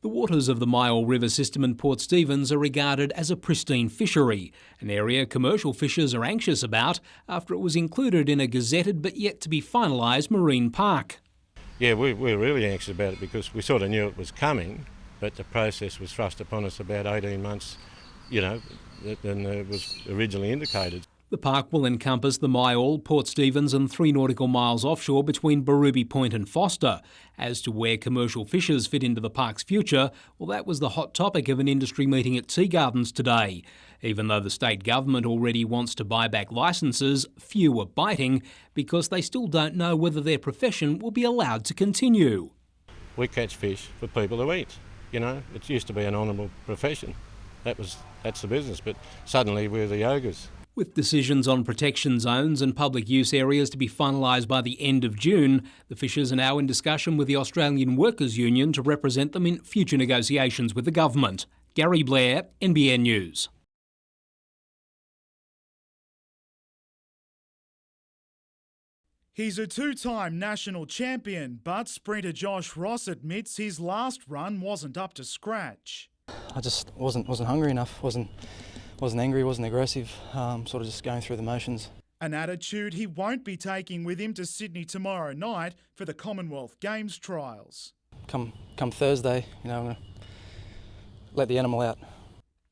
The waters of the Myall River system in Port Stephens are regarded as a pristine fishery, an area commercial fishers are anxious about after it was included in a gazetted but yet to be finalised marine park. Yeah, we're really anxious about it because we sort of knew it was coming, but the process was thrust upon us about 18 months, than it was originally indicated. The park will encompass the Myall, Port Stephens and 3 nautical miles offshore between Barooby Point and Foster. As to where commercial fishers fit into the park's future, well, that was the hot topic of an industry meeting at Tea Gardens today. Even though the state government already wants to buy back licences, few are biting because they still don't know whether their profession will be allowed to continue. We catch fish for people to eat. It used to be an honourable profession. That's the business, but suddenly we're the ogres. With decisions on protection zones and public use areas to be finalised by the end of June, the fishers are now in discussion with the Australian Workers' Union to represent them in future negotiations with the government. Gary Blair, NBN News. He's a 2-time national champion, but sprinter Josh Ross admits his last run wasn't up to scratch. I just wasn't hungry enough, wasn't angry, wasn't aggressive, sort of just going through the motions. An attitude he won't be taking with him to Sydney tomorrow night for the Commonwealth Games trials. Come Thursday, I'm going to let the animal out.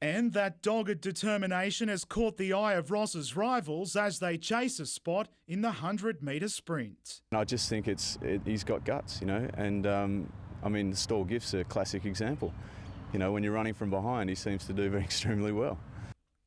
And that dogged determination has caught the eye of Ross's rivals as they chase a spot in the 100-metre sprint. I just think he's got guts, and the Stall Gift's a classic example. When you're running from behind, he seems to do extremely well.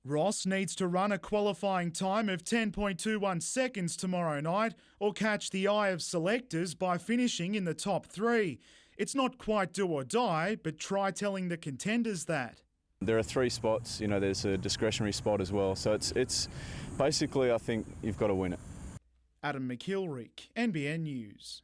Ross needs to run a qualifying time of 10.21 seconds tomorrow night or catch the eye of selectors by finishing in the top 3. It's not quite do or die, but try telling the contenders that. There are 3 spots, there's a discretionary spot as well. So it's basically, I think you've got to win it. Adam McIlrick, NBN News.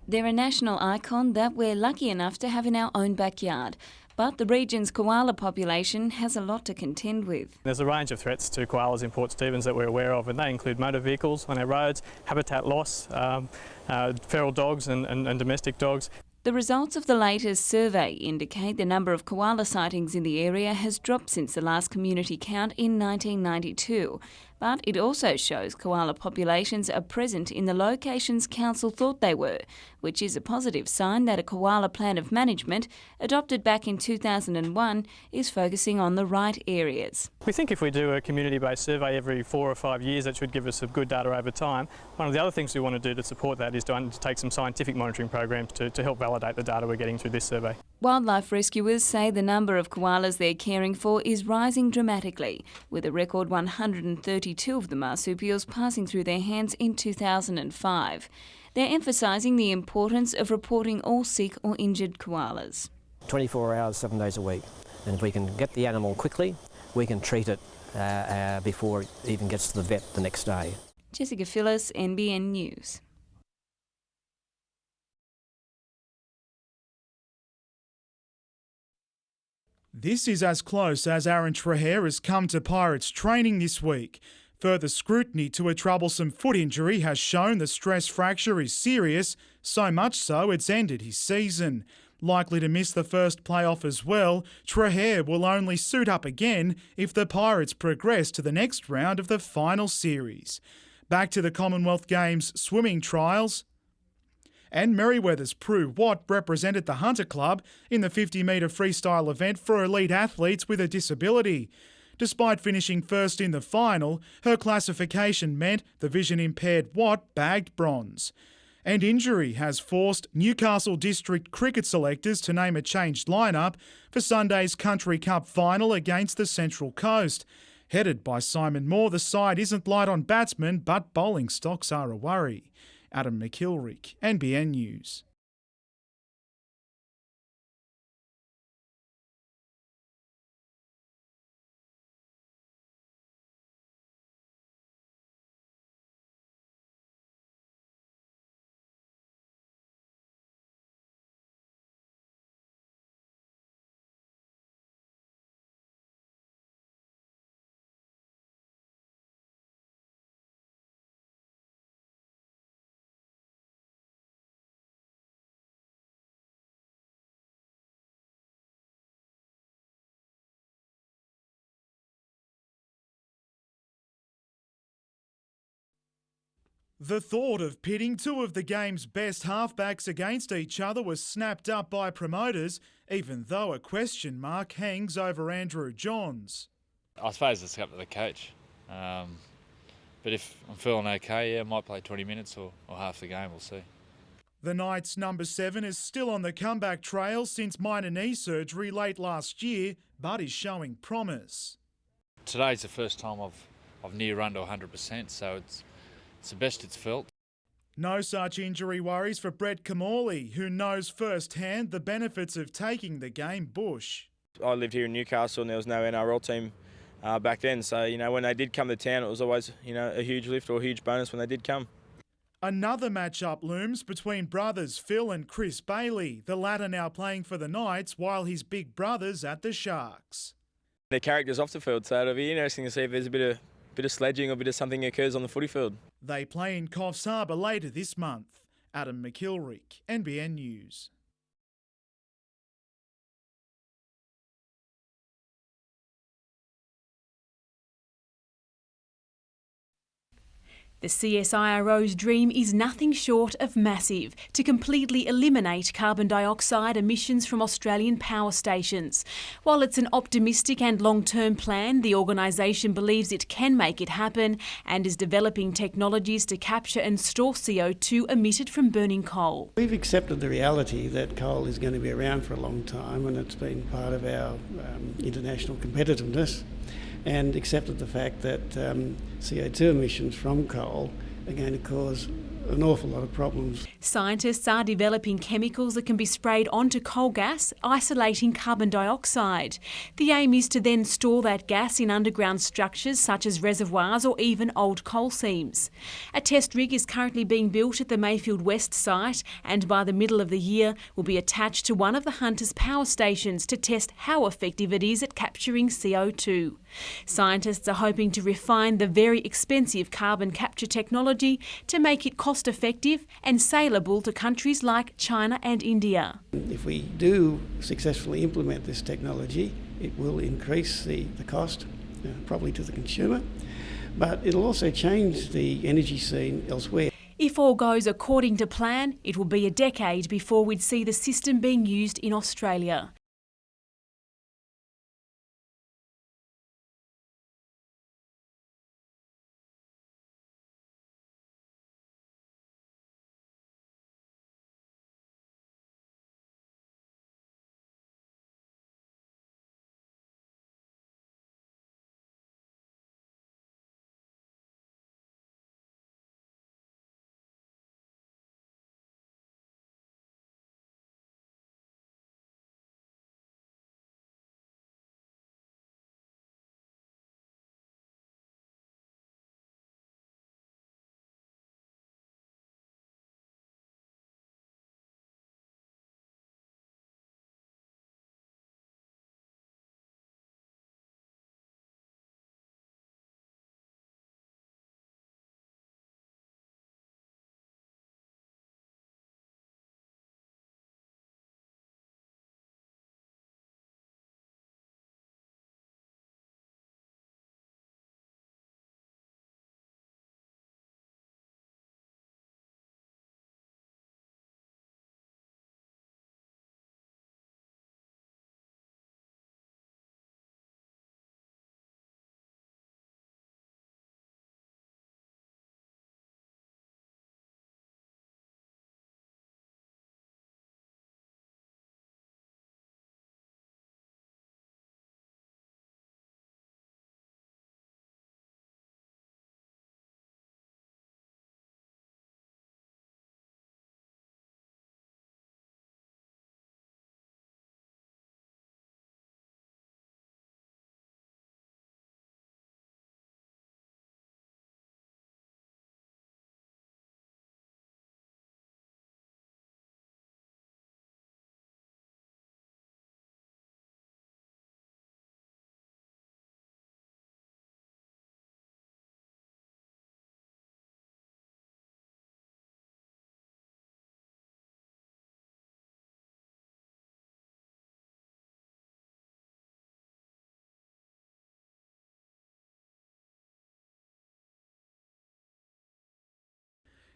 They're a national icon that we're lucky enough to have in our own backyard. But the region's koala population has a lot to contend with. There's a range of threats to koalas in Port Stephens that we're aware of, and they include motor vehicles on our roads, habitat loss, feral dogs and domestic dogs. The results of the latest survey indicate the number of koala sightings in the area has dropped since the last community count in 1992. But it also shows koala populations are present in the locations council thought they were, which is a positive sign that a koala plan of management, adopted back in 2001, is focusing on the right areas. We think if we do a community-based survey every 4 or 5 years, that should give us some good data over time. One of the other things we want to do to support that is to undertake some scientific monitoring programs to help validate the data we're getting through this survey. Wildlife rescuers say the number of koalas they're caring for is rising dramatically, with a record 132 of the marsupials passing through their hands in 2005. They're emphasising the importance of reporting all sick or injured koalas. 24 hours, 7 days a week. And if we can get the animal quickly, we can treat it before it even gets to the vet the next day. Jessica Phyllis, NBN News. This is as close as Aaron Trahair has come to Pirates training this week. Further scrutiny to a troublesome foot injury has shown the stress fracture is serious, so much so it's ended his season. Likely to miss the first playoff as well, Trahair will only suit up again if the Pirates progress to the next round of the final series. Back to the Commonwealth Games swimming trials. And Merryweather's Prue Watt represented the Hunter Club in the 50-metre freestyle event for elite athletes with a disability. Despite finishing first in the final, her classification meant the vision-impaired Watt bagged bronze. And injury has forced Newcastle District cricket selectors to name a changed lineup for Sunday's Country Cup final against the Central Coast. Headed by Simon Moore, the side isn't light on batsmen, but bowling stocks are a worry. Adam McIlrick, NBN News. The thought of pitting two of the game's best halfbacks against each other was snapped up by promoters, even though a question mark hangs over Andrew Johns. I suppose it's up to the coach. But if I'm feeling okay, I might play 20 minutes or half the game, we'll see. The Knights' number 7 is still on the comeback trail since minor knee surgery late last year, but is showing promise. Today's the first time I've near run to 100%, so it's the best it's felt. No such injury worries for Brett Kamali, who knows firsthand the benefits of taking the game bush. I lived here in Newcastle and there was no NRL team back then, so when they did come to town, it was always a huge lift or a huge bonus when they did come. Another matchup looms between brothers Phil and Chris Bailey, the latter now playing for the Knights while his big brother's at the Sharks. Their characters off the field, so it'll be interesting to see if there's a bit of sledging or a bit of something occurs on the footy field. They play in Coffs Harbour later this month. Adam McIlwright, NBN News. The CSIRO's dream is nothing short of massive, to completely eliminate carbon dioxide emissions from Australian power stations. While it's an optimistic and long-term plan, the organisation believes it can make it happen and is developing technologies to capture and store CO2 emitted from burning coal. We've accepted the reality that coal is going to be around for a long time, and it's been part of our international competitiveness, and accepted the fact that CO2 emissions from coal are going to cause an awful lot of problems. Scientists are developing chemicals that can be sprayed onto coal gas, isolating carbon dioxide. The aim is to then store that gas in underground structures such as reservoirs or even old coal seams. A test rig is currently being built at the Mayfield West site and by the middle of the year will be attached to one of the Hunter's power stations to test how effective it is at capturing CO2. Scientists are hoping to refine the very expensive carbon capture technology to make it cost-effective and saleable to countries like China and India. If we do successfully implement this technology, it will increase the cost, probably to the consumer, but it'll also change the energy scene elsewhere. If all goes according to plan, it will be a decade before we'd see the system being used in Australia.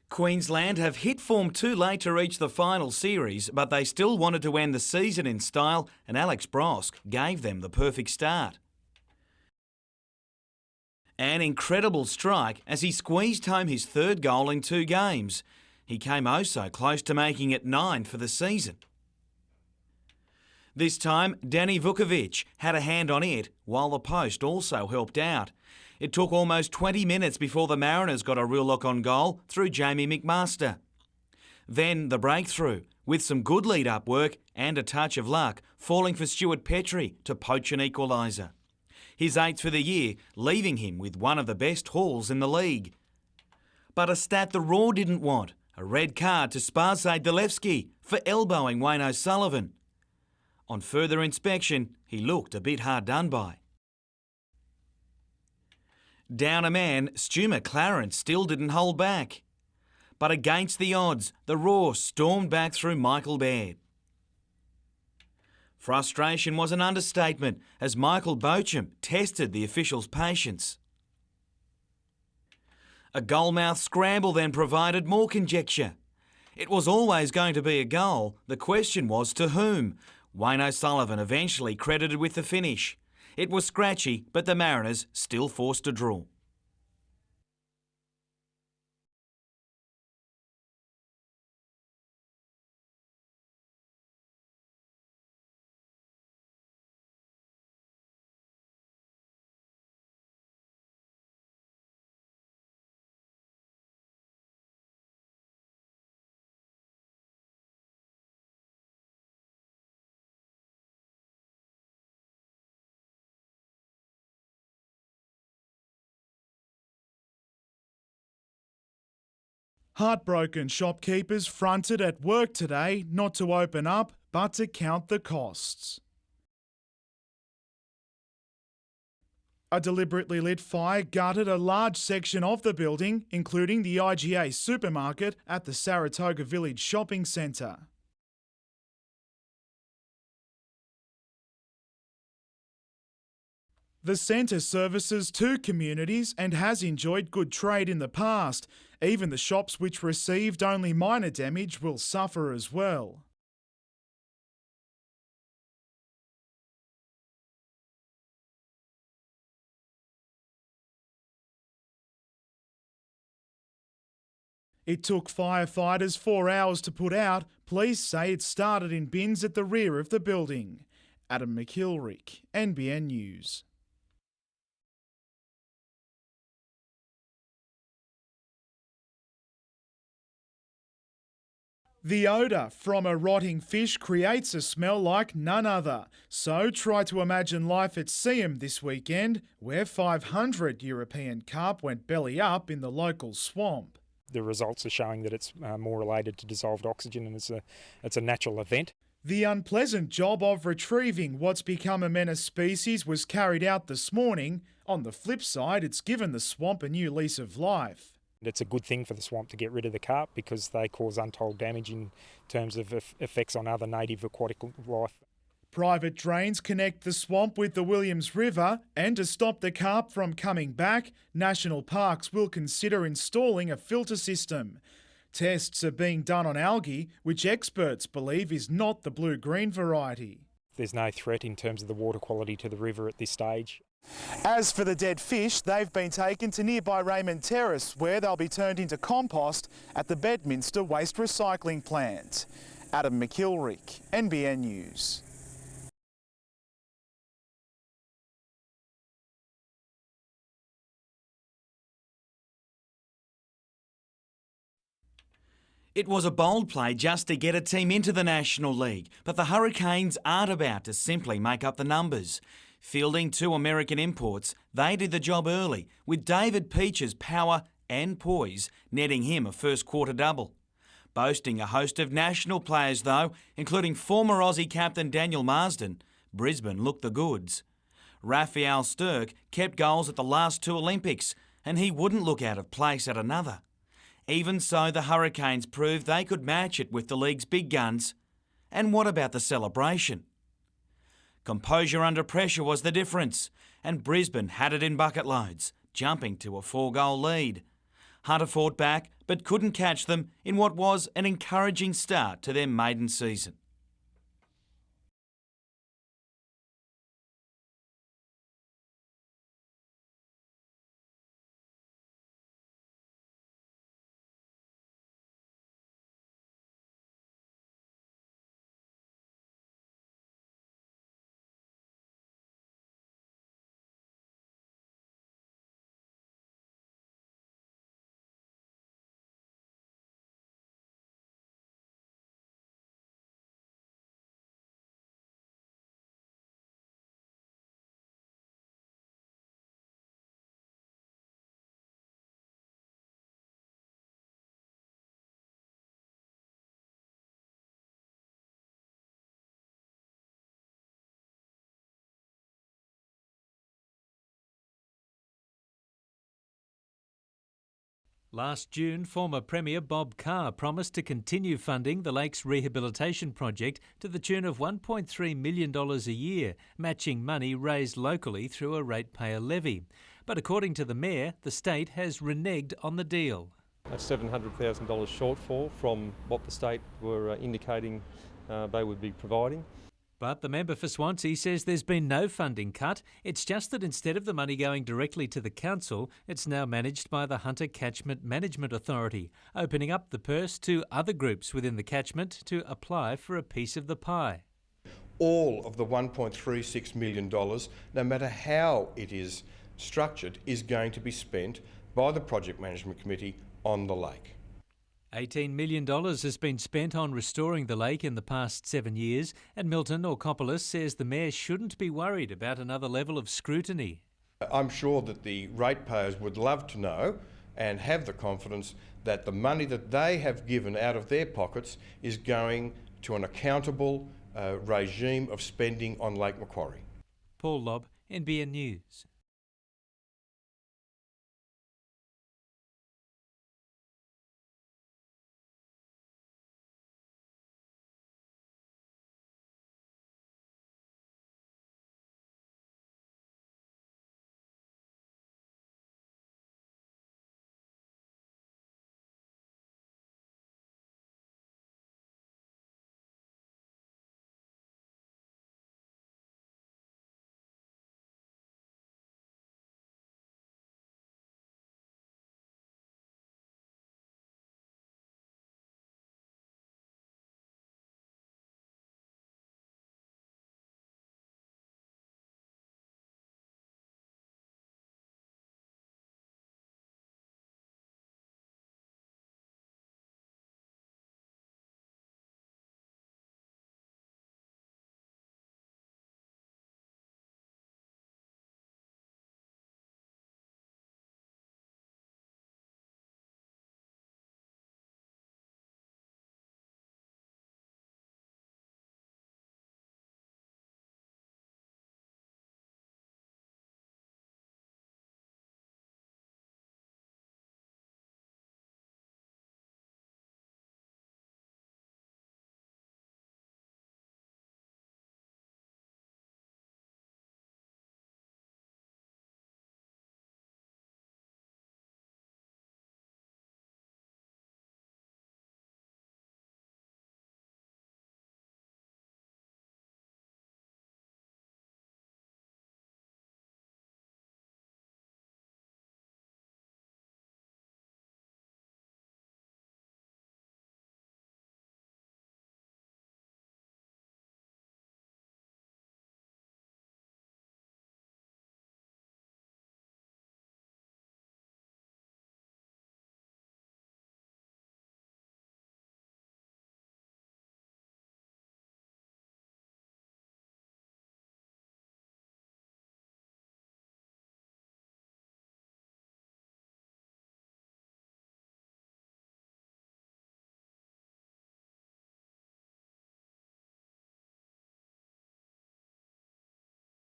Queensland have hit form too late to reach the final series, but they still wanted to end the season in style, and Alex Brosk gave them the perfect start. An incredible strike as he squeezed home his third goal in 2 games. He came oh so close to making it 9 for the season. This time, Danny Vukovic had a hand on it, while the post also helped out. It took almost 20 minutes before the Mariners got a real look on goal through Jamie McMaster. Then the breakthrough, with some good lead-up work and a touch of luck, falling for Stuart Petrie to poach an equaliser. His 8th for the year, leaving him with one of the best hauls in the league. But a stat the Raw didn't want, a red card to Sparsay Dalewski for elbowing Wayne O'Sullivan. On further inspection, he looked a bit hard done by. Down a man, Stu McLaren still didn't hold back. But against the odds, the Raw stormed back through Michael Baird. Frustration was an understatement as Michael Beauchamp tested the officials' patience. A goalmouth scramble then provided more conjecture. It was always going to be a goal, the question was to whom? Wayne O'Sullivan eventually credited with the finish. It was scratchy, but the Mariners still forced a draw. Heartbroken shopkeepers fronted at work today not to open up but to count the costs. A deliberately lit fire gutted a large section of the building, including the IGA supermarket at the Saratoga Village Shopping Centre. The centre services 2 communities and has enjoyed good trade in the past. Even the shops which received only minor damage will suffer as well. It took firefighters 4 hours to put out. Police say it started in bins at the rear of the building. Adam McKilrick, NBN News. The odour from a rotting fish creates a smell like none other. So try to imagine life at Seaham this weekend, where 500 European carp went belly up in the local swamp. The results are showing that it's more related to dissolved oxygen, and it's a natural event. The unpleasant job of retrieving what's become a menace species was carried out this morning. On the flip side, it's given the swamp a new lease of life. It's a good thing for the swamp to get rid of the carp because they cause untold damage in terms of effects on other native aquatic life. Private drains connect the swamp with the Williams River, and to stop the carp from coming back, National Parks will consider installing a filter system. Tests are being done on algae, which experts believe is not the blue-green variety. There's no threat in terms of the water quality to the river at this stage. As for the dead fish, they've been taken to nearby Raymond Terrace, where they'll be turned into compost at the Bedminster Waste Recycling Plant. Adam McKilrick, NBN News. It was a bold play just to get a team into the National League, but the Hurricanes aren't about to simply make up the numbers. Fielding 2 American imports, they did the job early, with David Peach's power and poise netting him a first-quarter double. Boasting a host of national players though, including former Aussie captain Daniel Marsden, Brisbane looked the goods. Raphael Sturck kept goals at the last 2 Olympics, and he wouldn't look out of place at another. Even so, the Hurricanes proved they could match it with the league's big guns. And what about the celebration? Composure under pressure was the difference, and Brisbane had it in bucket loads, jumping to a 4-goal lead. Hunter fought back but couldn't catch them in what was an encouraging start to their maiden season. Last June, former Premier Bob Carr promised to continue funding the lake's rehabilitation project to the tune of $1.3 million a year, matching money raised locally through a ratepayer levy. But according to the Mayor, the state has reneged on the deal. A $700,000 shortfall from what the state were indicating they would be providing. But the member for Swansea says there's been no funding cut. It's just that instead of the money going directly to the council, it's now managed by the Hunter Catchment Management Authority, opening up the purse to other groups within the catchment to apply for a piece of the pie. All of the $1.36 million, no matter how it is structured, is going to be spent by the Project Management Committee on the lake. $18 million has been spent on restoring the lake in the past 7 years, and Milton Orkopoulos says the Mayor shouldn't be worried about another level of scrutiny. I'm sure that the ratepayers would love to know and have the confidence that the money that they have given out of their pockets is going to an accountable regime of spending on Lake Macquarie. Paul Lobb, NBN News.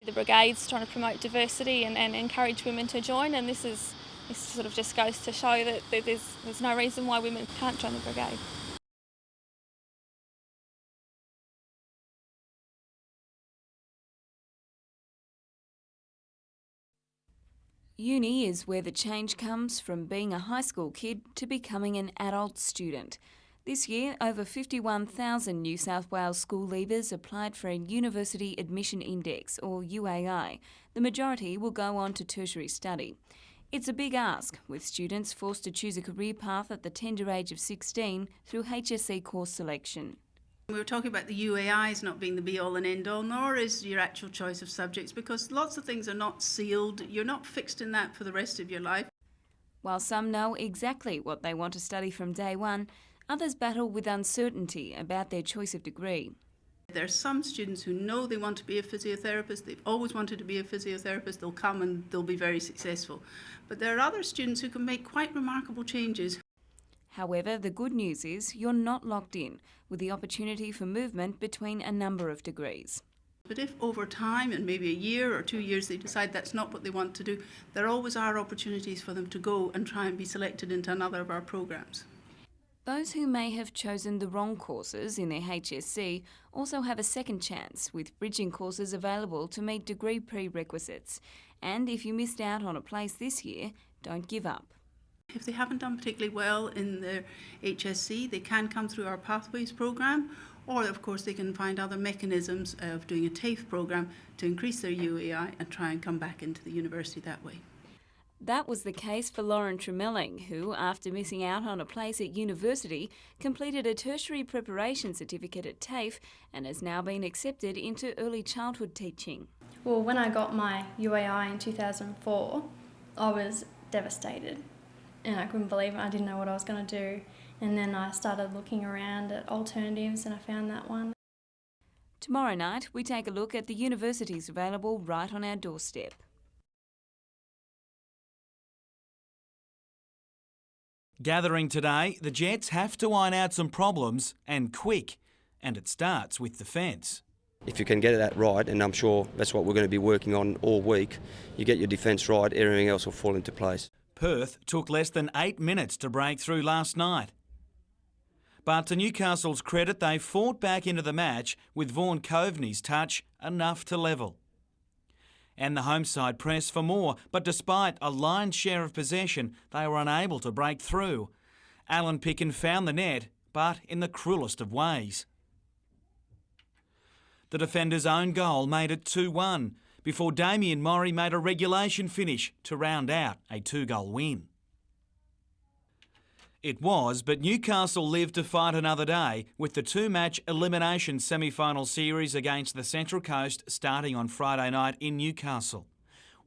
The brigade's trying to promote diversity and encourage women to join, and this sort of just goes to show that there's no reason why women can't join the brigade. Uni is where the change comes from being a high school kid to becoming an adult student. This year, over 51,000 New South Wales school leavers applied for a University Admission Index, or UAI. The majority will go on to tertiary study. It's a big ask, with students forced to choose a career path at the tender age of 16 through HSC course selection. We were talking about the UAIs not being the be-all and end-all, nor is your actual choice of subjects, because lots of things are not sealed. You're not fixed in that for the rest of your life. While some know exactly what they want to study from day one, others battle with uncertainty about their choice of degree. There are some students who know they want to be a physiotherapist. They've always wanted to be a physiotherapist. They'll come and they'll be very successful. But there are other students who can make quite remarkable changes. However, the good news is you're not locked in, with the opportunity for movement between a number of degrees. But if over time, and maybe a year or 2 years, they decide that's not what they want to do, there always are opportunities for them to go and try and be selected into another of our programs. Those who may have chosen the wrong courses in their HSC also have a second chance, with bridging courses available to meet degree prerequisites. And if you missed out on a place this year, don't give up. If they haven't done particularly well in their HSC, they can come through our Pathways programme, or of course they can find other mechanisms of doing a TAFE programme to increase their UAI and try and come back into the university that way. That was the case for Lauren Tremelling, who, after missing out on a place at university, completed a tertiary preparation certificate at TAFE and has now been accepted into early childhood teaching. Well, when I got my UAI in 2004, I was devastated and I couldn't believe it. I didn't know what I was going to do. And then I started looking around at alternatives and I found that one. Tomorrow night, we take a look at the universities available right on our doorstep. Gathering today, the Jets have to iron out some problems, and quick. And it starts with defence. If you can get that right, and I'm sure that's what we're going to be working on all week, you get your defence right, everything else will fall into place. Perth took less than 8 minutes to break through last night. But to Newcastle's credit, they fought back into the match with Vaughan Coveney's touch enough to level. And the home side pressed for more, but despite a lion's share of possession, they were unable to break through. Alan Picken found the net, but in the cruellest of ways. The defender's own goal made it 2-1, before Damien Morrie made a regulation finish to round out a 2-goal win. It was, but Newcastle lived to fight another day, with the 2-match elimination semi-final series against the Central Coast starting on Friday night in Newcastle.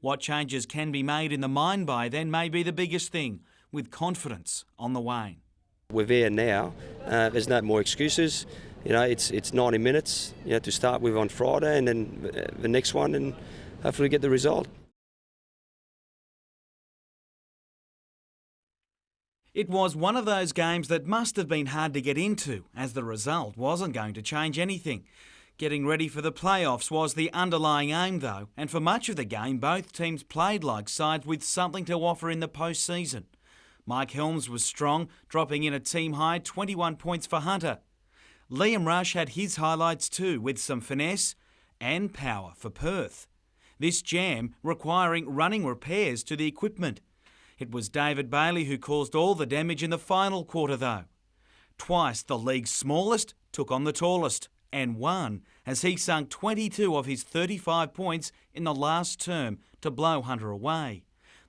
What changes can be made in the mine by then may be the biggest thing, with confidence on the wane. We're there now. There's no more excuses. You know, it's 90 minutes, to start with on Friday, and then the next one, and hopefully get the result. It was one of those games that must have been hard to get into, as the result wasn't going to change anything. Getting ready for the playoffs was the underlying aim though, and for much of the game both teams played like sides with something to offer in the postseason. Mike Helms was strong, dropping in a team-high 21 points for Hunter. Liam Rush had his highlights too, with some finesse and power for Perth. This jam requiring running repairs to the equipment. It was David Bailey who caused all the damage in the final quarter though. Twice the league's smallest took on the tallest, and won as he sunk 22 of his 35 points in the last term to blow Hunter away.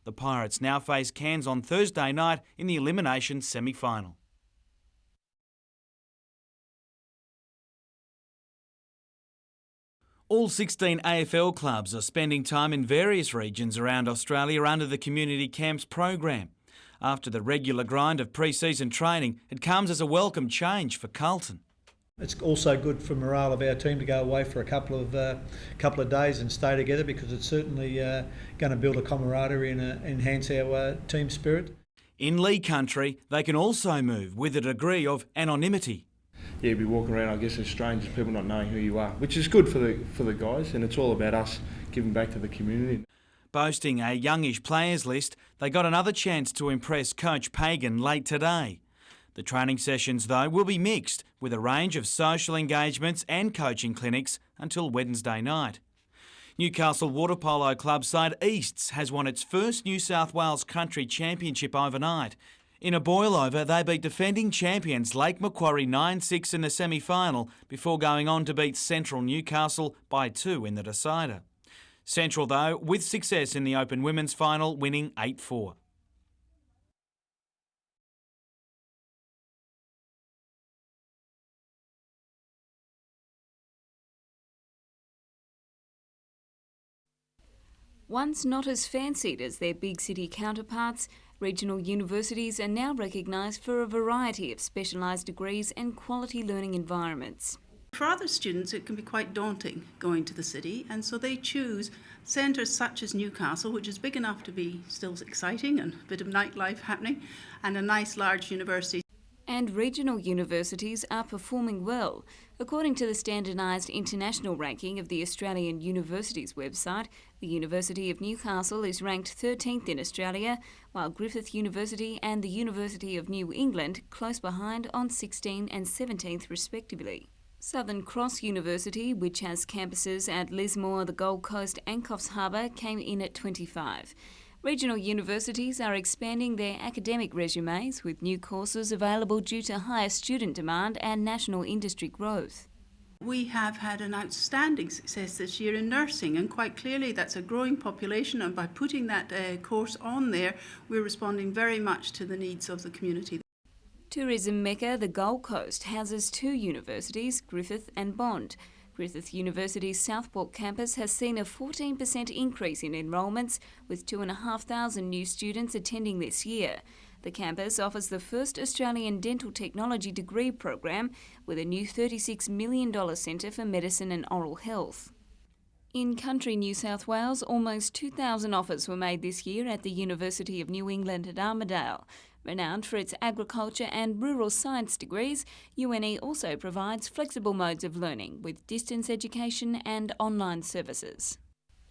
The Pirates now face Cairns on Thursday night in the elimination semi-final. All 16 AFL clubs are spending time in various regions around Australia under the Community Camps program. After the regular grind of pre-season training, it comes as a welcome change for Carlton. It's also good for morale of our team to go away for a couple of days and stay together, because it's certainly going to build a camaraderie and enhance our team spirit. In League country, they can also move with a degree of anonymity. Yeah, be walking around, I guess, as strangers, people not knowing who you are, which is good for the guys, and it's all about us giving back to the community. Boasting a youngish players list, they got another chance to impress Coach Pagan late today. The training sessions, though, will be mixed, with a range of social engagements and coaching clinics until Wednesday night. Newcastle Water Polo Club side Easts has won its first New South Wales Country Championship overnight. In a boil-over, they beat defending champions Lake Macquarie 9-6 in the semi-final before going on to beat Central Newcastle by 2 in the decider. Central, though, with success in the Open Women's final, winning 8-4. Once not as fancied as their big city counterparts, regional universities are now recognised for a variety of specialised degrees and quality learning environments. For other students, it can be quite daunting going to the city, and so they choose centres such as Newcastle, which is big enough to be still exciting and a bit of nightlife happening, and a nice large university. And regional universities are performing well. According to the standardised international ranking of the Australian Universities website, the University of Newcastle is ranked 13th in Australia, while Griffith University and the University of New England close behind on 16th and 17th respectively. Southern Cross University, which has campuses at Lismore, the Gold Coast and Coffs Harbour, came in at 25. Regional universities are expanding their academic resumes with new courses available due to higher student demand and national industry growth. We have had an outstanding success this year in nursing, and quite clearly that's a growing population, and by putting that course on there, we're responding very much to the needs of the community. Tourism mecca, the Gold Coast, houses 2 universities, Griffith and Bond. Griffith University's Southport campus has seen a 14% increase in enrolments, with 2,500 new students attending this year. The campus offers the first Australian dental technology degree program with a new $36 million centre for medicine and oral health. In country New South Wales, almost 2,000 offers were made this year at the University of New England at Armidale. Renowned for its agriculture and rural science degrees, UNE also provides flexible modes of learning with distance education and online services.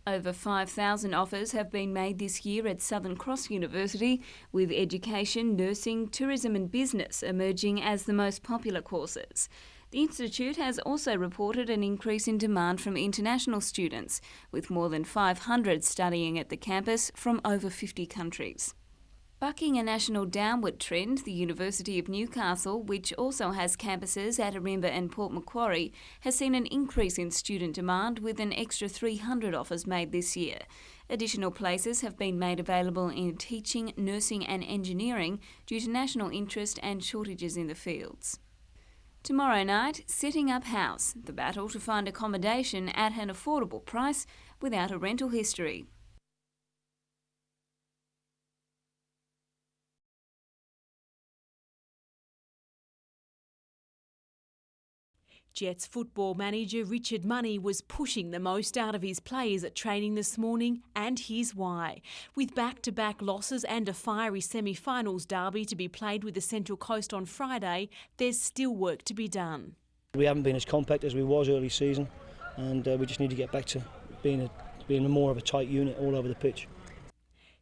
Over 5,000 offers have been made this year at Southern Cross University, with education, nursing, tourism and business emerging as the most popular courses. The institute has also reported an increase in demand from international students, with more than 500 studying at the campus from over 50 countries. Bucking a national downward trend, the University of Newcastle, which also has campuses at Arimba and Port Macquarie, has seen an increase in student demand with an extra 300 offers made this year. Additional places have been made available in teaching, nursing and engineering due to national interest and shortages in the fields. Tomorrow night, Setting Up House, the battle to find accommodation at an affordable price without a rental history. Jets football manager Richard Money was pushing the most out of his players at training this morning, and here's why. With back-to-back losses and a fiery semi-finals derby to be played with the Central Coast on Friday, there's still work to be done. We haven't been as compact as we was early season, and we just need to get back to being more of a tight unit all over the pitch.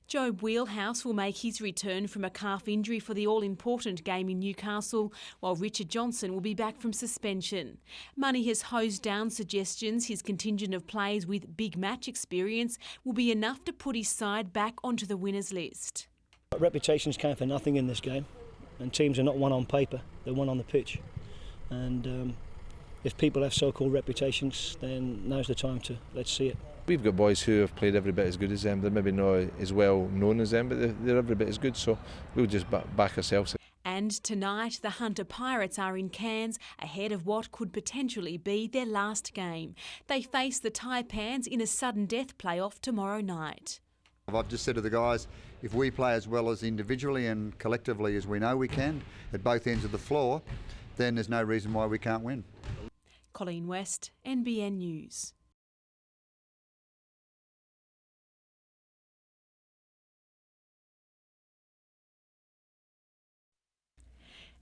Joe Wheelhouse will make his return from a calf injury for the all-important game in Newcastle, while Richard Johnson will be back from suspension. Money has hosed down suggestions his contingent of players with big match experience will be enough to put his side back onto the winners list. Reputations count for nothing in this game, and teams are not won on paper, they're won on the pitch. And if people have so-called reputations, then now's the time to let's see it. We've got boys who have played every bit as good as them. They're maybe not as well known as them, but they're every bit as good, so we'll just back ourselves. And tonight, the Hunter Pirates are in Cairns ahead of what could potentially be their last game. They face the Taipans in a sudden death playoff tomorrow night. I've just said to the guys, if we play as well as individually and collectively as we know we can, at both ends of the floor, then there's no reason why we can't win. Colleen West, NBN News.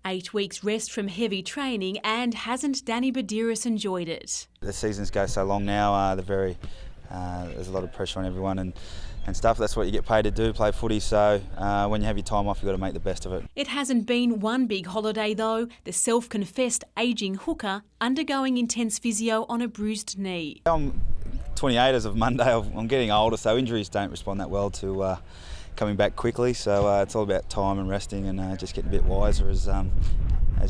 Eight weeks rest from heavy training, and hasn't Danny Badiris enjoyed it? The seasons go so long now, there's a lot of pressure on everyone and stuff. That's what you get paid to do, play footy, so when you have your time off you've got to make the best of it. It hasn't been one big holiday though, the self-confessed ageing hooker undergoing intense physio on a bruised knee. I'm 28 as of Monday. I'm getting older, so injuries don't respond that well to coming back quickly. So it's all about time and resting and just getting a bit wiser as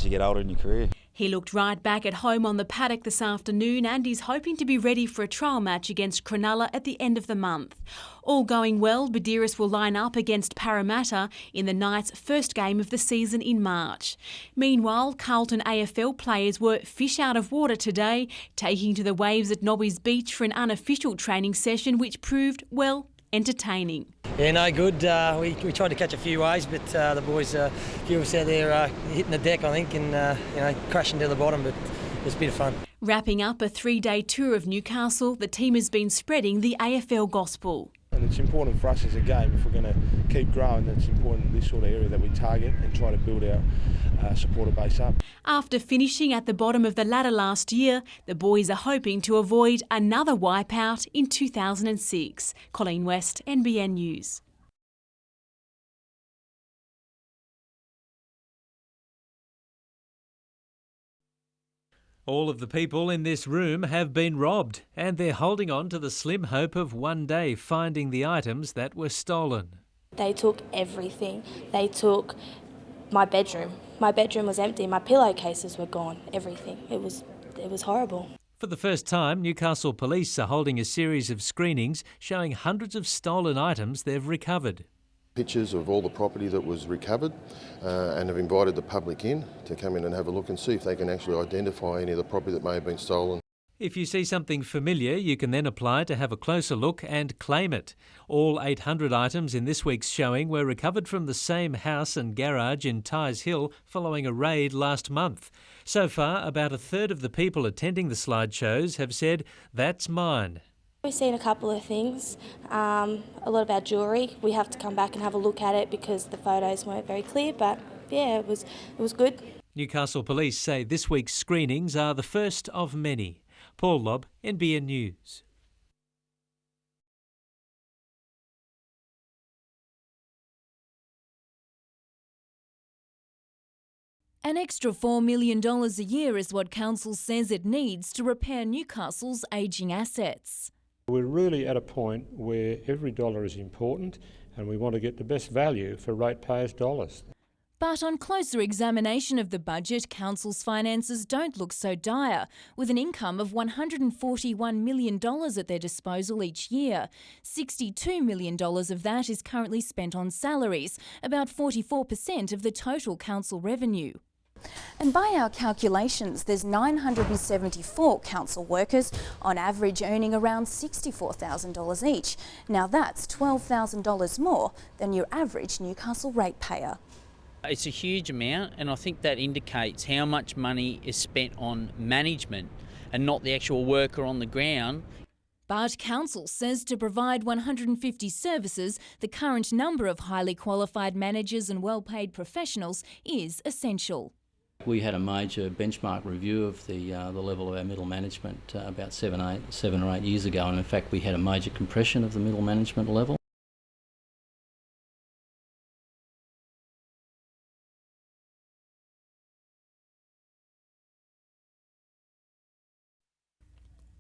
you get older in your career. He looked right back at home on the paddock this afternoon and is hoping to be ready for a trial match against Cronulla at the end of the month. All going well, Badiris will line up against Parramatta in the Knights' first game of the season in March. Meanwhile, Carlton AFL players were fish out of water today, taking to the waves at Nobby's Beach for an unofficial training session which proved, well, entertaining. Yeah, no, good. We tried to catch a few waves, but the boys, a few of us out there hitting the deck, I think, and crashing to the bottom, but it was a bit of fun. Wrapping up a 3-day tour of Newcastle, the team has been spreading the AFL gospel. And it's important for us as a game, if we're going to keep growing, it's important in this sort of area that we target and try to build our supporter base up. After finishing at the bottom of the ladder last year, the boys are hoping to avoid another wipeout in 2006. Colleen West, NBN News. All of the people in this room have been robbed, and they're holding on to the slim hope of one day finding the items that were stolen. They took everything. They took my bedroom. My bedroom was empty. My pillowcases were gone. Everything. It was horrible. For the first time, Newcastle Police are holding a series of screenings showing hundreds of stolen items they've recovered. Pictures of all the property that was recovered and have invited the public in to come in and have a look and see if they can actually identify any of the property that may have been stolen. If you see something familiar, you can then apply to have a closer look and claim it. All 800 items in this week's showing were recovered from the same house and garage in Tyes Hill following a raid last month. So far, about a third of the people attending the slideshows have said, "That's mine." We've seen a couple of things, a lot of our jewellery. We have to come back and have a look at it because the photos weren't very clear, but yeah, it was good. Newcastle Police say this week's screenings are the first of many. Paul Lobb, NBN News. An extra $4 million a year is what Council says it needs to repair Newcastle's ageing assets. We're really at a point where every dollar is important and we want to get the best value for ratepayers' dollars. But on closer examination of the budget, Council's finances don't look so dire, with an income of $141 million at their disposal each year. $62 million of that is currently spent on salaries, about 44% of the total council revenue. And by our calculations, there's 974 council workers, on average earning around $64,000 each. Now that's $12,000 more than your average Newcastle ratepayer. It's a huge amount, and I think that indicates how much money is spent on management and not the actual worker on the ground. But Council says to provide 150 services, the current number of highly qualified managers and well-paid professionals is essential. We had a major benchmark review of the level of our middle management about 7 or 8 years ago, and in fact we had a major compression of the middle management level.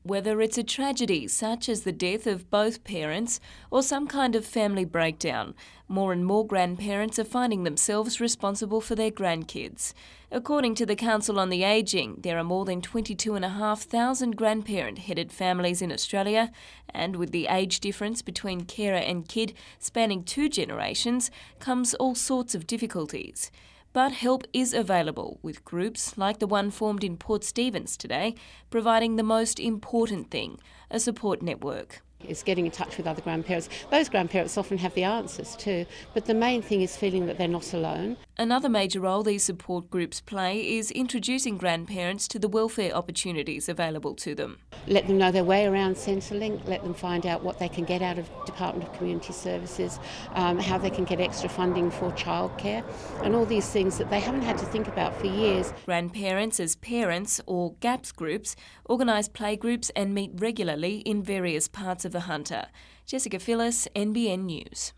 Whether it's a tragedy such as the death of both parents or some kind of family breakdown, more and more grandparents are finding themselves responsible for their grandkids. According to the Council on the Ageing, there are more than 22,500 grandparent-headed families in Australia, and with the age difference between carer and kid spanning 2 generations comes all sorts of difficulties. But help is available, with groups like the one formed in Port Stephens today providing the most important thing, a support network. Is getting in touch with other grandparents. Those grandparents often have the answers too, but the main thing is feeling that they're not alone. Another major role these support groups play is introducing grandparents to the welfare opportunities available to them. Let them know their way around Centrelink, let them find out what they can get out of Department of Community Services, how they can get extra funding for childcare, and all these things that they haven't had to think about for years. Grandparents as Parents, or GAPS groups, organise playgroups and meet regularly in various parts of the Hunter. Jessica Phyllis, NBN News.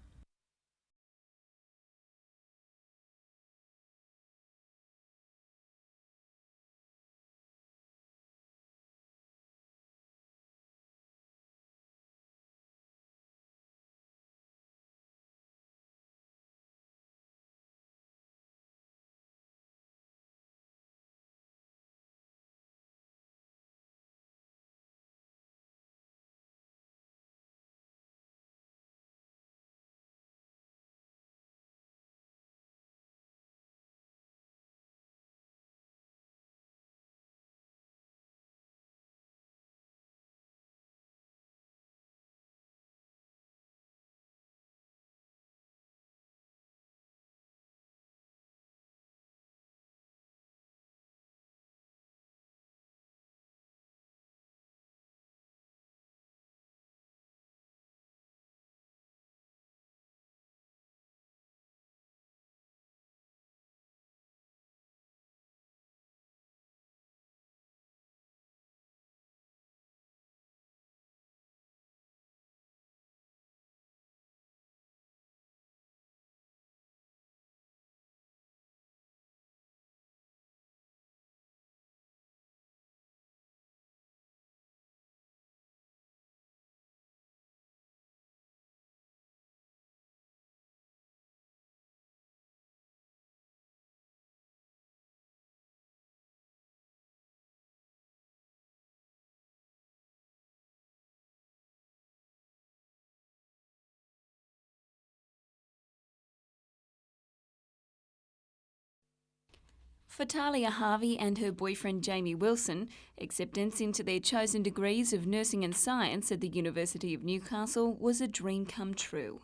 For Talia Harvey and her boyfriend Jamie Wilson, acceptance into their chosen degrees of nursing and science at the University of Newcastle was a dream come true.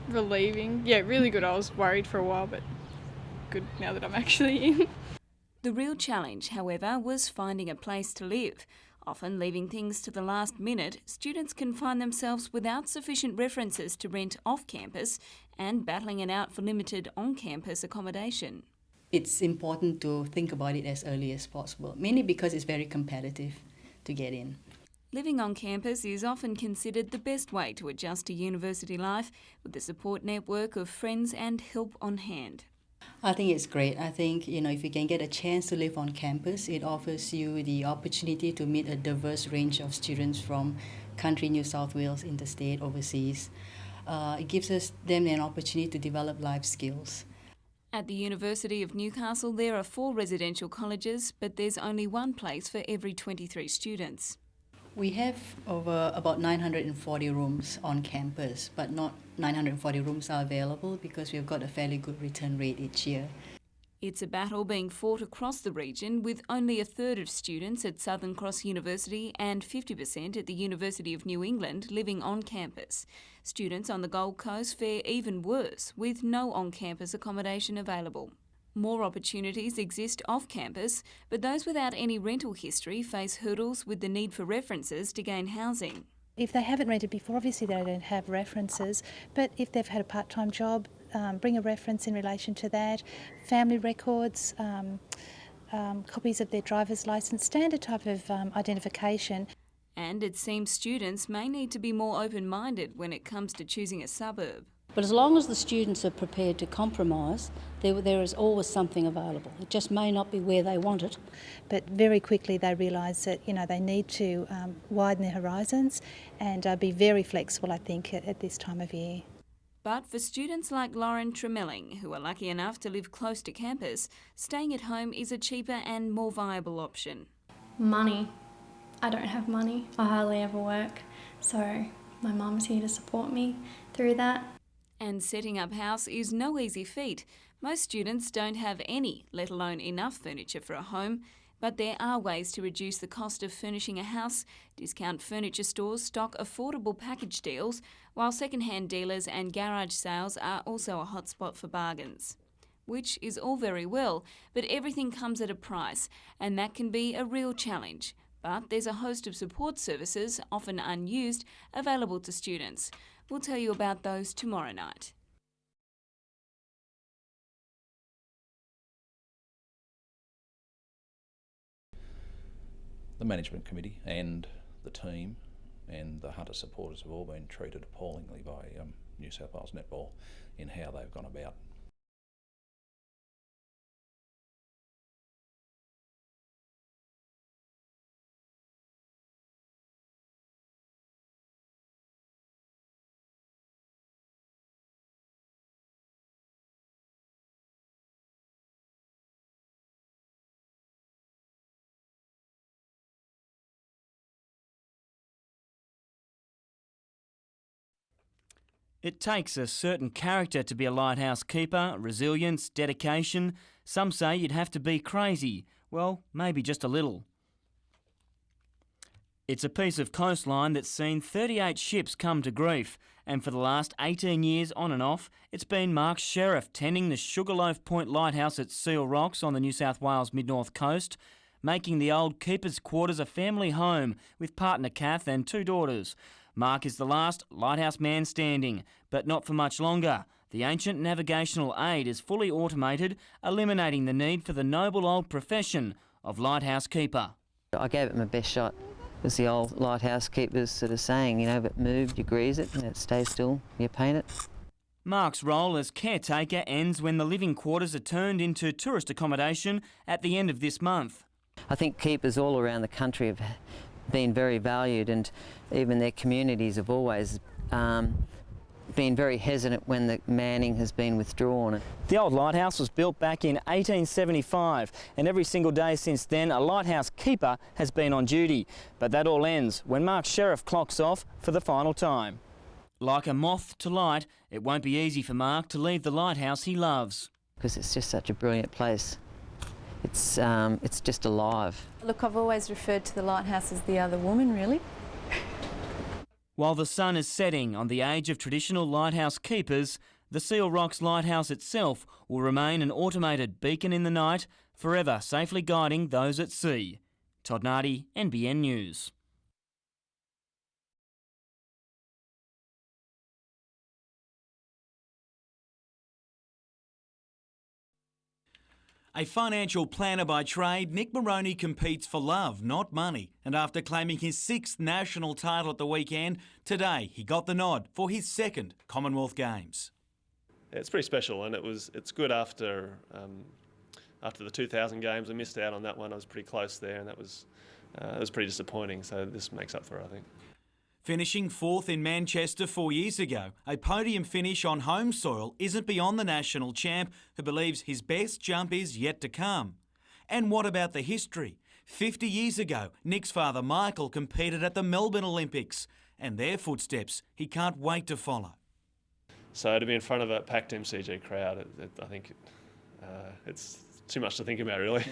Relieving. Yeah, really good. I was worried for a while, but good now that I'm actually in. The real challenge, however, was finding a place to live. Often leaving things to the last minute, students can find themselves without sufficient references to rent off campus and battling it out for limited on-campus accommodation. It's important to think about it as early as possible, mainly because it's very competitive to get in. Living on campus is often considered the best way to adjust to university life, with the support network of friends and help on hand. I think it's great. I think, if you can get a chance to live on campus, it offers you the opportunity to meet a diverse range of students from country New South Wales, interstate, overseas. It gives them an opportunity to develop life skills. At the University of Newcastle, there are 4 residential colleges, but there's only one place for every 23 students. We have over about 940 rooms on campus, but not 940 rooms are available because we've got a fairly good return rate each year. It's a battle being fought across the region, with only a third of students at Southern Cross University and 50% at the University of New England living on campus. Students on the Gold Coast fare even worse, with no on-campus accommodation available. More opportunities exist off-campus, but those without any rental history face hurdles with the need for references to gain housing. If they haven't rented before, obviously they don't have references, but if they've had a part-time job, bring a reference in relation to that, family records, copies of their driver's licence, standard type of identification. And it seems students may need to be more open-minded when it comes to choosing a suburb. But as long as the students are prepared to compromise, there is always something available. It just may not be where they want it. But very quickly they realise that they need to widen their horizons and be very flexible, I think, at this time of year. But for students like Lauren Tremelling, who are lucky enough to live close to campus, staying at home is a cheaper and more viable option. Money. I don't have money. I hardly ever work, so my mum's here to support me through that. And setting up house is no easy feat. Most students don't have any, let alone enough furniture for a home, but there are ways to reduce the cost of furnishing a house. Discount furniture stores stock affordable package deals, while second-hand dealers and garage sales are also a hotspot for bargains. Which is all very well, but everything comes at a price, and that can be a real challenge. But there's a host of support services, often unused, available to students. We'll tell you about those tomorrow night. The management committee and the team and the Hunter supporters have all been treated appallingly by New South Wales Netball in how they've gone about. It takes a certain character to be a lighthouse keeper, resilience, dedication. Some say you'd have to be crazy. Well, maybe just a little. It's a piece of coastline that's seen 38 ships come to grief, and for the last 18 years on and off, it's been Mark Sheriff tending the Sugarloaf Point Lighthouse at Seal Rocks on the New South Wales mid-north coast, making the old keeper's quarters a family home with partner Kath and 2 daughters. Mark is the last lighthouse man standing, but not for much longer. The ancient navigational aid is fully automated, eliminating the need for the noble old profession of lighthouse keeper. I gave it my best shot. As the old lighthouse keepers sort of saying, if it moved, you grease it, and it stays still, you paint it. Mark's role as caretaker ends when the living quarters are turned into tourist accommodation at the end of this month. I think keepers all around the country have been very valued, and even their communities have always been very hesitant when the manning has been withdrawn. The old lighthouse was built back in 1875, and every single day since then a lighthouse keeper has been on duty. But that all ends when Mark Sheriff clocks off for the final time. Like a moth to light, it won't be easy for Mark to leave the lighthouse he loves. Because it's just such a brilliant place. it's just alive. Look, I've always referred to the lighthouse as the other woman, really. While the sun is setting on the age of traditional lighthouse keepers, the Seal Rocks Lighthouse itself will remain an automated beacon in the night, forever safely guiding those at sea. Todd Nardi, NBN News. A financial planner by trade, Nick Moroney competes for love, not money. And after claiming his 6th national title at the weekend, today he got the nod for his 2nd Commonwealth Games. It's pretty special, and it's good after the 2000 Games. I missed out on that one. I was pretty close there, and it was pretty disappointing. So this makes up for it, I think. Finishing 4th in Manchester 4 years ago, a podium finish on home soil isn't beyond the national champ, who believes his best jump is yet to come. And what about the history? 50 years ago, Nick's father Michael competed at the Melbourne Olympics, and their footsteps he can't wait to follow. So to be in front of a packed MCG crowd, I think it's too much to think about, really.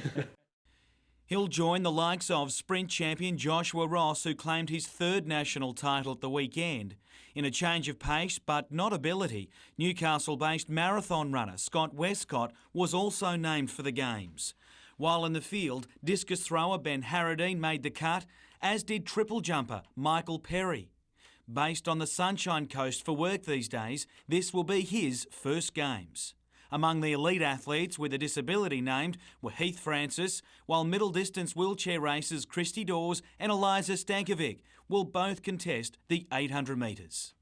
He'll join the likes of sprint champion Joshua Ross, who claimed his 3rd national title at the weekend. In a change of pace but not ability, Newcastle-based marathon runner Scott Westcott was also named for the Games. While in the field, discus thrower Ben Harradine made the cut, as did triple jumper Michael Perry. Based on the Sunshine Coast for work these days, this will be his first Games. Among the elite athletes with a disability named were Heath Francis, while middle distance wheelchair racers Christy Dawes and Eliza Stankovic will both contest the 800 metres.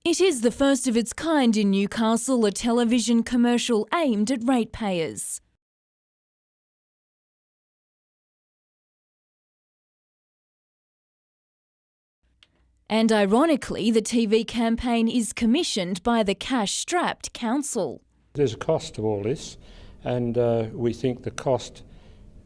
It is the first of its kind in Newcastle, a television commercial aimed at ratepayers. And ironically, the TV campaign is commissioned by the cash-strapped council. There's a cost to all this, and we think the cost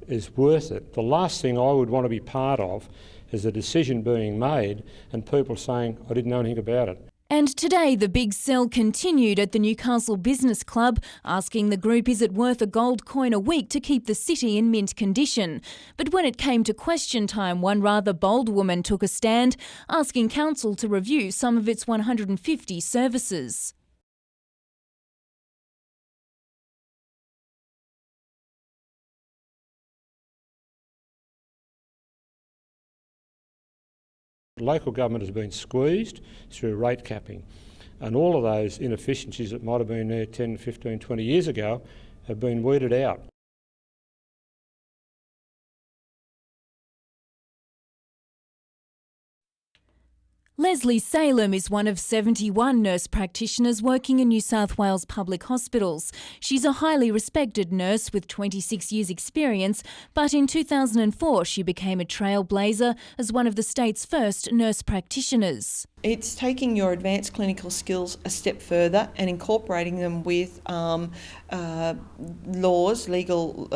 is worth it. The last thing I would want to be part of is a decision being made and people saying, I didn't know anything about it. And today the big sell continued at the Newcastle Business Club, asking the group is it worth a gold coin a week to keep the city in mint condition. But when it came to question time, one rather bold woman took a stand, asking council to review some of its 150 services. Local government has been squeezed through rate capping, and all of those inefficiencies that might have been there 10, 15, 20 years ago have been weeded out. Leslie Salem is one of 71 nurse practitioners working in New South Wales public hospitals. She's a highly respected nurse with 26 years' experience, but in 2004 she became a trailblazer as one of the state's first nurse practitioners. It's taking your advanced clinical skills a step further and incorporating them with laws, legal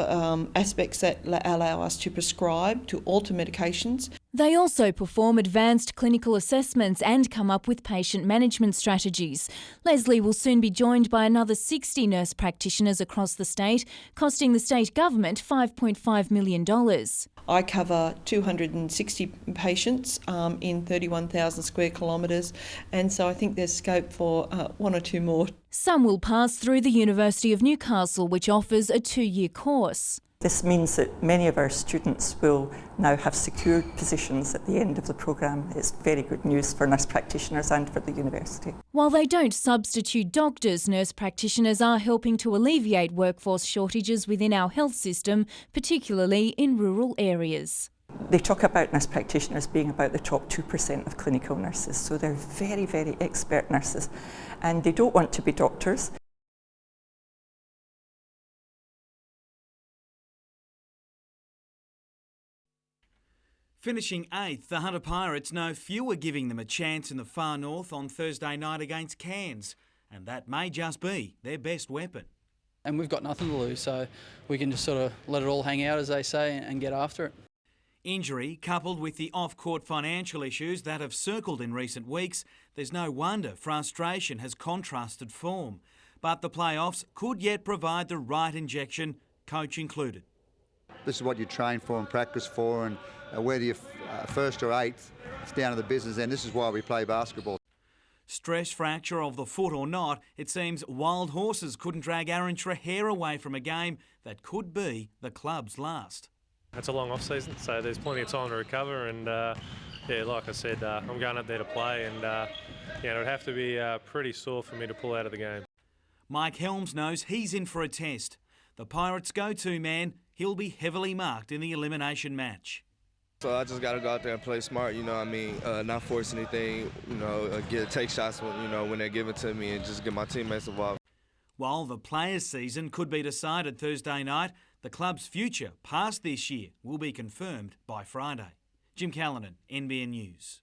aspects that allow us to prescribe, to alter medications. They also perform advanced clinical assessments and come up with patient management strategies. Leslie will soon be joined by another 60 nurse practitioners across the state, costing the state government $5.5 million. I cover 260 patients in 31,000 square kilometres, and so I think there's scope for one or two more. Some will pass through the University of Newcastle, which offers a 2-year course. This means that many of our students will now have secured positions at the end of the programme. It's very good news for nurse practitioners and for the university. While they don't substitute doctors, nurse practitioners are helping to alleviate workforce shortages within our health system, particularly in rural areas. They talk about nurse practitioners being about the top 2% of clinical nurses, so they're very, very expert nurses, and they don't want to be doctors. Finishing 8th, the Hunter Pirates know few are giving them a chance in the far north on Thursday night against Cairns, and that may just be their best weapon. And we've got nothing to lose, so we can just sort of let it all hang out, as they say, and get after it. Injury, coupled with the off-court financial issues that have circled in recent weeks, there's no wonder frustration has contrasted form. But the playoffs could yet provide the right injection, coach included. This is what you train for and practice for, and whether you're first or eighth, it's down to the business, and this is why we play basketball. Stress fracture of the foot or not, it seems wild horses couldn't drag Aaron Trehair away from a game that could be the club's last. It's a long off-season, so there's plenty of time to recover, and yeah, like I said, I'm going up there to play, and yeah, it would have to be pretty sore for me to pull out of the game. Mike Helms knows he's in for a test. The Pirates' go-to man, he'll be heavily marked in the elimination match. So I just got to go out there and play smart, you know what I mean, not force anything, you know, take shots when, you know, when they're given to me, and just get my teammates involved. While the players' season could be decided Thursday night, the club's future past this year will be confirmed by Friday. Jim Callanan, NBN News.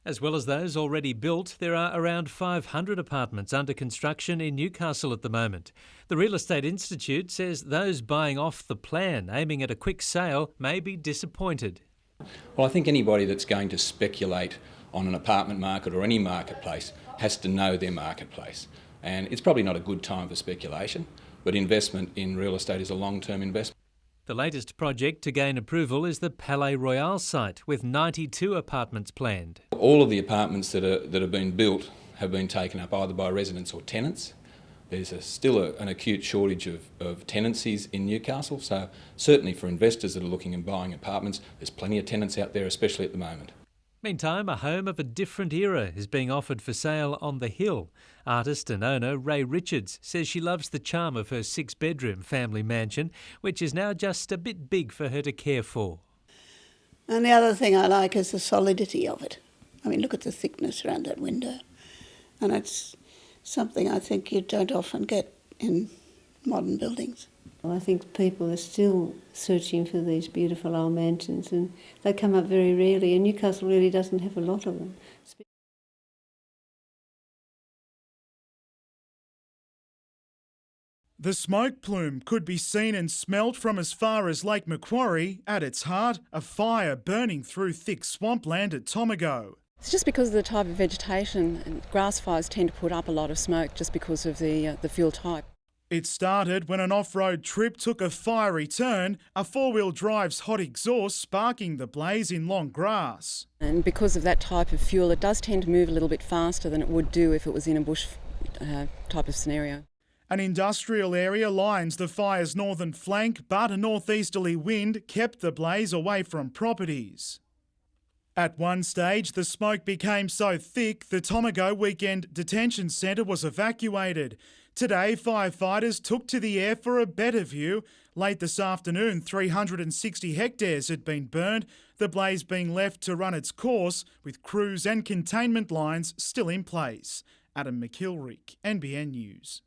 As well as those already built, there are around 500 apartments under construction in Newcastle at the moment. The Real Estate Institute says those buying off the plan, aiming at a quick sale, may be disappointed. Well, I think anybody that's going to speculate on an apartment market or any marketplace has to know their marketplace. And it's probably not a good time for speculation, but investment in real estate is a long-term investment. The latest project to gain approval is the Palais Royal site, with 92 apartments planned. All of the apartments that have been built have been taken up either by residents or tenants. There's still an acute shortage of tenancies in Newcastle, so certainly for investors that are looking and buying apartments, there's plenty of tenants out there, especially at the moment. Meantime, a home of a different era is being offered for sale on the Hill. Artist and owner Ray Richards says she loves the charm of her 6-bedroom family mansion, which is now just a bit big for her to care for. And the other thing I like is the solidity of it. I mean, look at the thickness around that window. And it's something I think you don't often get in modern buildings. I think people are still searching for these beautiful old mansions, and they come up very rarely, and Newcastle really doesn't have a lot of them. The smoke plume could be seen and smelt from as far as Lake Macquarie. At its heart, a fire burning through thick swampland at Tomago. It's just because of the type of vegetation, and grass fires tend to put up a lot of smoke just because of the fuel type. It started when an off-road trip took a fiery turn, a four-wheel drive's hot exhaust sparking the blaze in long grass. And because of that type of fuel, it does tend to move a little bit faster than it would do if it was in a bush type of scenario. An industrial area lines the fire's northern flank, but a northeasterly wind kept the blaze away from properties. At one stage, the smoke became so thick the Tomago Weekend Detention Centre was evacuated. Today, firefighters took to the air for a better view. Late this afternoon, 360 hectares had been burned, the blaze being left to run its course with crews and containment lines still in place. Adam McKilrick, NBN News.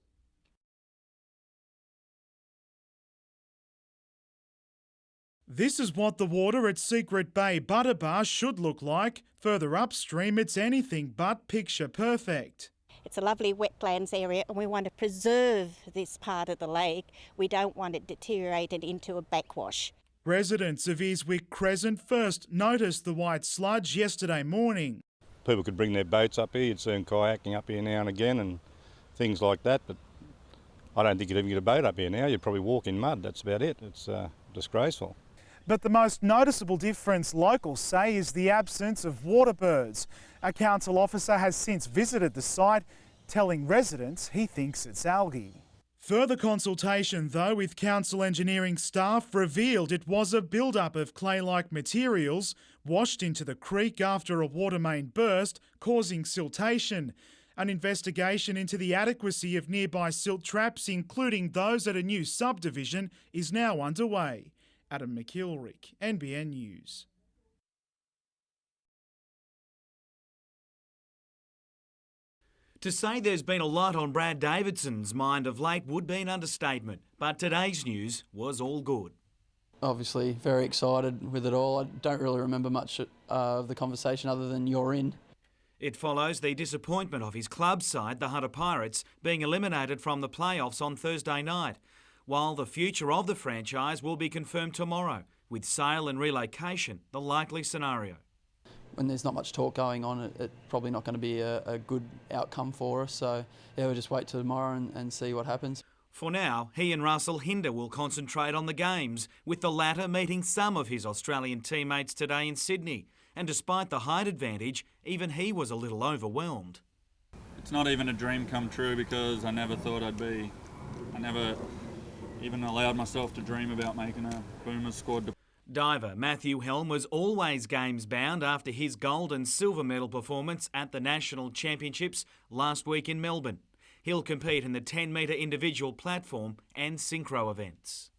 This is what the water at Secret Bay Butter Bar should look like. Further upstream, it's anything but picture perfect. It's a lovely wetlands area and we want to preserve this part of the lake. We don't want it deteriorated into a backwash. Residents of Earswick Crescent first noticed the white sludge yesterday morning. People could bring their boats up here, you'd see them kayaking up here now and again and things like that, but I don't think you'd even get a boat up here now. You'd probably walk in mud, that's about it. It's disgraceful. But the most noticeable difference, locals say, is the absence of water birds. A council officer has since visited the site, telling residents he thinks it's algae. Further consultation, though, with council engineering staff revealed it was a build-up of clay-like materials washed into the creek after a water main burst, causing siltation. An investigation into the adequacy of nearby silt traps, including those at a new subdivision, is now underway. Adam McKilrick, NBN News. To say there's been a lot on Brad Davidson's mind of late would be an understatement, but today's news was all good. Obviously very excited with it all. I don't really remember much of the conversation other than you're in. It follows the disappointment of his club side, the Hunter Pirates, being eliminated from the playoffs on Thursday night, while the future of the franchise will be confirmed tomorrow, with sale and relocation the likely scenario. When there's not much talk going on, it's probably not going to be a good outcome for us. So, yeah, we'll just wait till tomorrow and see what happens. For now, he and Russell Hinder will concentrate on the games, with the latter meeting some of his Australian teammates today in Sydney. And despite the height advantage, even he was a little overwhelmed. It's not even a dream come true because I never thought I never even allowed myself to dream about making a Boomers squad. Diver Matthew Helm was always games bound after his gold and silver medal performance at the National Championships last week in Melbourne. He'll compete in the 10-metre individual platform and synchro events.